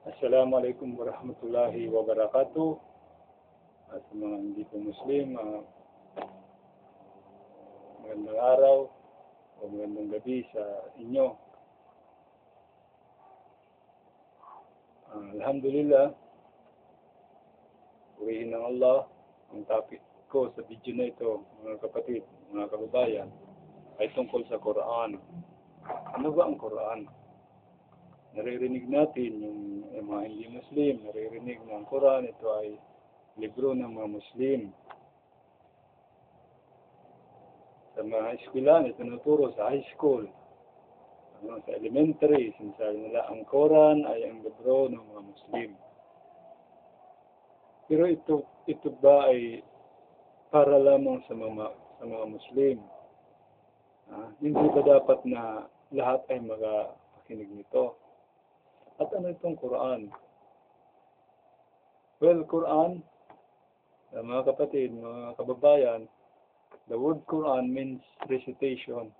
Assalamualaikum warahmatullahi wabarakatuh. At sa mga hindi po Muslim, magandang araw o magandang gabi sa inyo. Alhamdulillah, purihin ng Allah. Ang topic ko sa video na ito, mga kapatid, mga kababayan, ay tungkol sa Quran. Ano ba ang Quran? Naririnig natin yung mga hindi Muslim, naririnig na ang Quran, ito ay libro ng mga Muslim. Sa mga eskwelahan, ito tinuturo sa high school, sa elementary, sinasabi nila ang Quran ay ang libro ng mga Muslim. Pero ito ba ay para lamang sa mga Muslim? Hindi ba dapat na lahat ay magapakinig nito? At ano itong Quran? Well, Quran, mga kapatid, mga kababayan, the word Quran means recitation.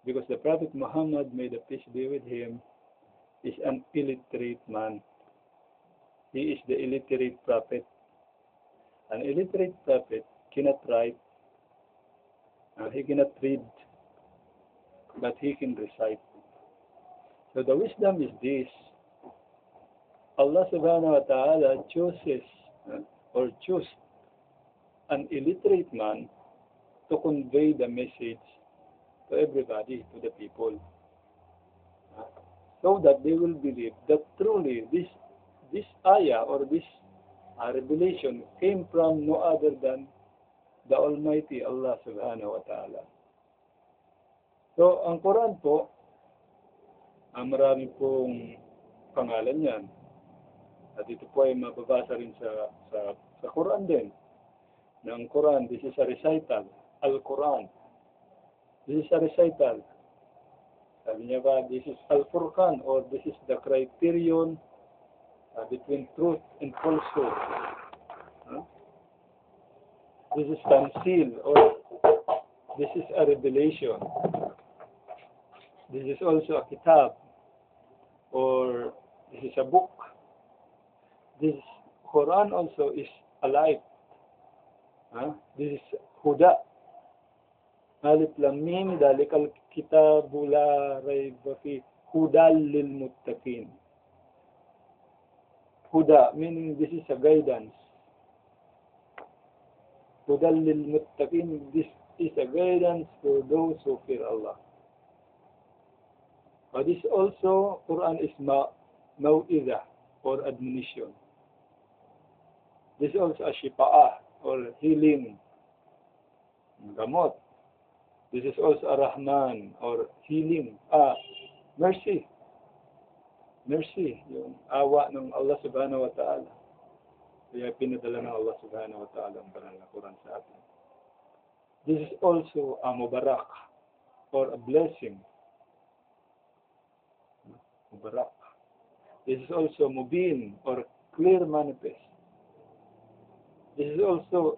Because the Prophet Muhammad, may the peace be with him, is an illiterate man. He is the illiterate prophet. An illiterate prophet cannot write, he cannot read, but he can recite. So the wisdom is this: Allah subhanahu wa ta'ala chooses choose an illiterate man to convey the message to everybody, to the people, so that they will believe that truly this ayah or this revelation came from no other than the Almighty Allah subhanahu wa ta'ala. So ang Quran po, marami pong pangalan yan. At ito po ay mababasa rin sa Quran din. Ng Quran, this is a recital. Al-Quran. This is a recital. Sabi niya ba, this is Al-Furqan, or this is the criterion between truth and falsehood. This is Tansil, or this is a revelation. This is also a kitab, or this is a book. This Quran also is a light. This is Huda. Alif Lam Mim, dalikal kitabu la rayba fi hudal lil muttaqin. Huda, meaning this is a guidance. Hudal lil muttaqin, this is a guidance for those who fear Allah. But this also, Quran is mau'izah, or admonition. This is also a shifa'ah, or healing, gamot. This is also a Rahman, or healing, mercy. Mercy, yung awa ng Allah subhanahu wa ta'ala. Kaya pinadala ng Allah subhanahu wa ta'ala ang banal na Quran sa atin. This is also a mubarak, or a blessing. Mubarak. This is also mubin, or clear manifest. This is also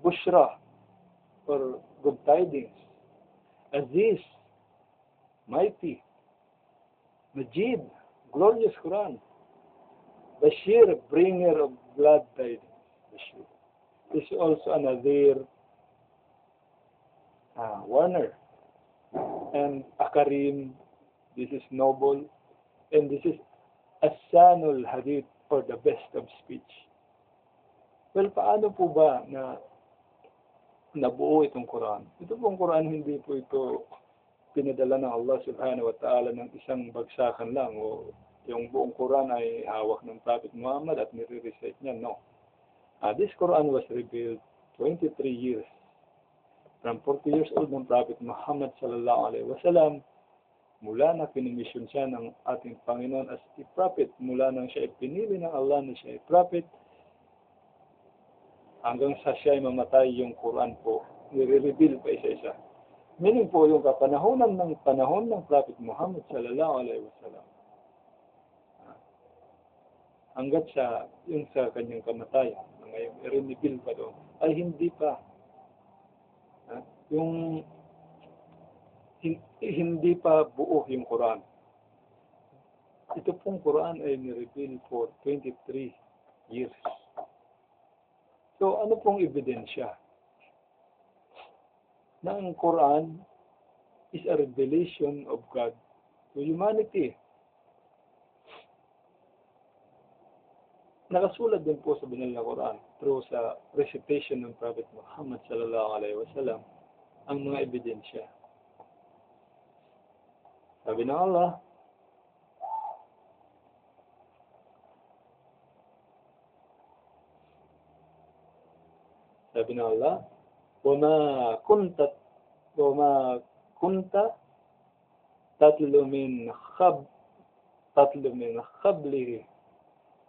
bushra, or good tidings. Aziz, mighty. Majid, glorious Quran. Bashir, bringer of glad tidings. Bashir. This is also a Nazir, warner. And a Karim, this is noble. And this is As-Sanul Hadith, for the best of speech. Well, paano po ba na nabuo itong Quran? Ito pong Quran, hindi po ito pinadala ng Allah subhanahu wa ta'ala ng isang bagsakan lang, o yung buong Quran ay hawak ng Prophet Muhammad at nire-recite niya. No. This Quran was revealed 23 years. From 40 years old ng Prophet Muhammad sallallahu alaihi wasallam, mula na pinimisyon siya ng ating Panginoon as a prophet, mula nang siya ipinili ng Allah na siya ay prophet, hanggang sa siya ay mamatay, yung Quran po, nire-reveal pa isa-isa. Meaning po, yung panahon ng Prophet Muhammad sallallahu alaihi wasallam, hanggat yung sa kanyang kamatayan, ngayon, i-reveal pa doon, ay hindi pa. Yung hindi pa buo yung Quran. ito pong Quran ay nireveal for 23 years. So, ano pong ebidensya? Na ang Quran is a revelation of God to humanity. Nakasulat din po sa banal na Quran through sa recitation ng Prophet Muhammad sallallahu alaihi wasallam ang mga ebidensya. Sabi ng Allah, وَمَا كُنْتَ تَتْلُ مِنْ قَبْلِهِ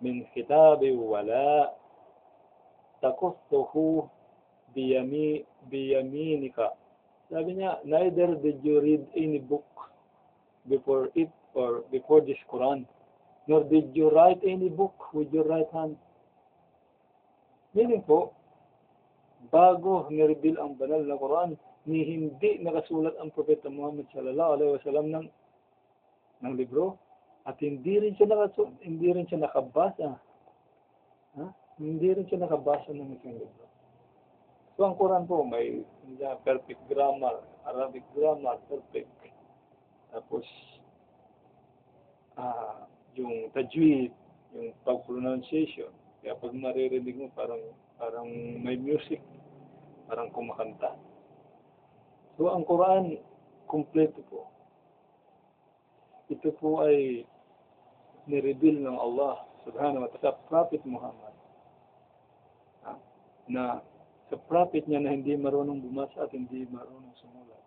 مِنْ كِتَابٍ وَلَا تَخُطُّهُ بِيَمِينِكَ. Sabi niya, neither did you read any book before it or before this Quran, nor did you write any book with your right hand. Meaning po, bago nireveal ang banal na Quran, ni hindi nakasulat ang Propeta Muhammad sallallahu alaihi wasallam ng libro at hindi rin siya nakabasa. Hindi rin siya nakabasa ng isang libro. So ang Quran po may perfect grammar, Arabic grammar, perfect. Tapos yung tajwid, yung pag-pronunciation. Kaya pag maririnig mo parang may music, parang kumakanta. So, ang Quran, kumpleto po. Ito po ay nireveal ng Allah subhanahu wa ta'ala sa Prophet Muhammad. Na sa Prophet niya na hindi marunong bumasa at hindi marunong sumulat.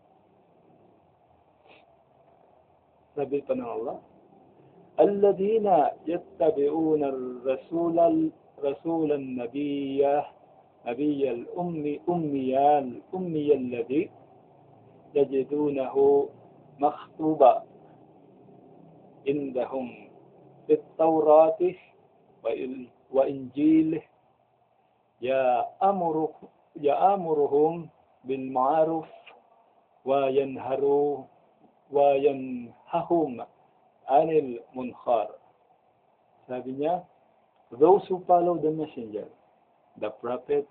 Sabi pa ng Allah, الَّذِينَ يَتَّبِعُونَ رَسُولَ النَّبِيَّ الْأُمِّيَّ الَّذِي يَجِدُونَهُ مَكْتُوبًا عِندَهُمْ فِي التَّوْرَاةِ وَإِنْجِيلِ يَأْمُرُهُمْ بِالْمَعْرُوفِ وَيَنْهَهُمْ عَنِ الْمُنْكَرِ. Sabi niya, those who follow the messenger, the prophet,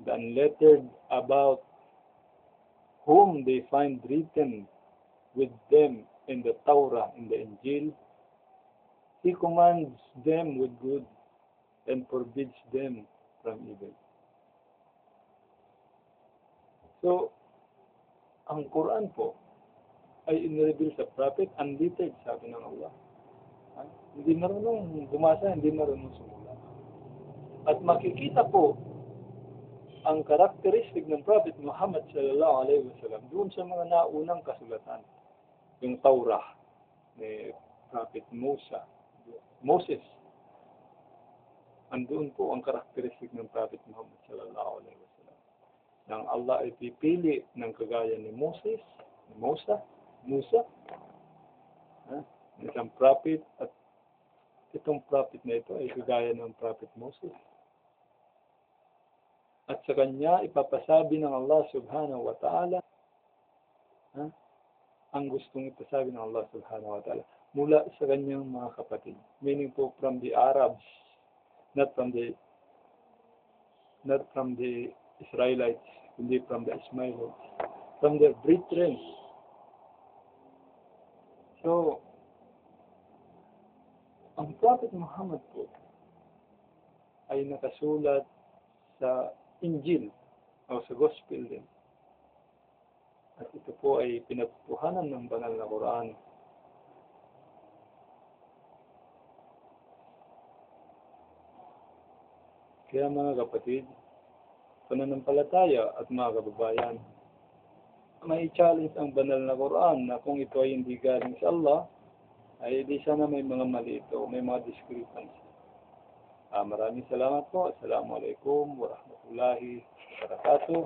the unlettered, about whom they find written with them in the Torah, in the Injil, he commands them with good and forbids them from evil. So, ang Quran po ay inireveal sa prophet, unlettered, sabi ng Allah. Hindi marunong bumasa, hindi marunong sumula. At makikita po ang karakteristik ng Prophet Muhammad sallallahu alaihi wasallam doon sa mga naunang kasulatan. Yung Taurah ni Prophet Moses. Andoon po ang karakteristik ng Prophet Muhammad sallallahu alaihi wasallam. Nang Allah ay pipili ng kagaya ni Musa, isang prophet, at itong prophet na ito ay kagaya ng Prophet Moses. At sa kanya ipapasabi ng Allah subhanahu wa ta'ala ang gustong ipasabi ng Allah subhanahu wa ta'ala mula sa kanyang mga kapatid. Meaning po from the Arabs, not from the Israelites, hindi from the Ismailites, from their brethren. So, ang Prophet Muhammad po ay nakasulat sa Injil o sa Gospel din. At ito po ay pinagpuhanan ng banal na Quran. Kaya mga kapatid, pananampalataya at mga kababayan, may challenge ang banal na Quran na kung ito ay hindi galing sa Allah, ay di sana may mga mali ito, may mga discrepancy. Maraming salamat po. Assalamualaikum warahmatullahi wabarakatuh.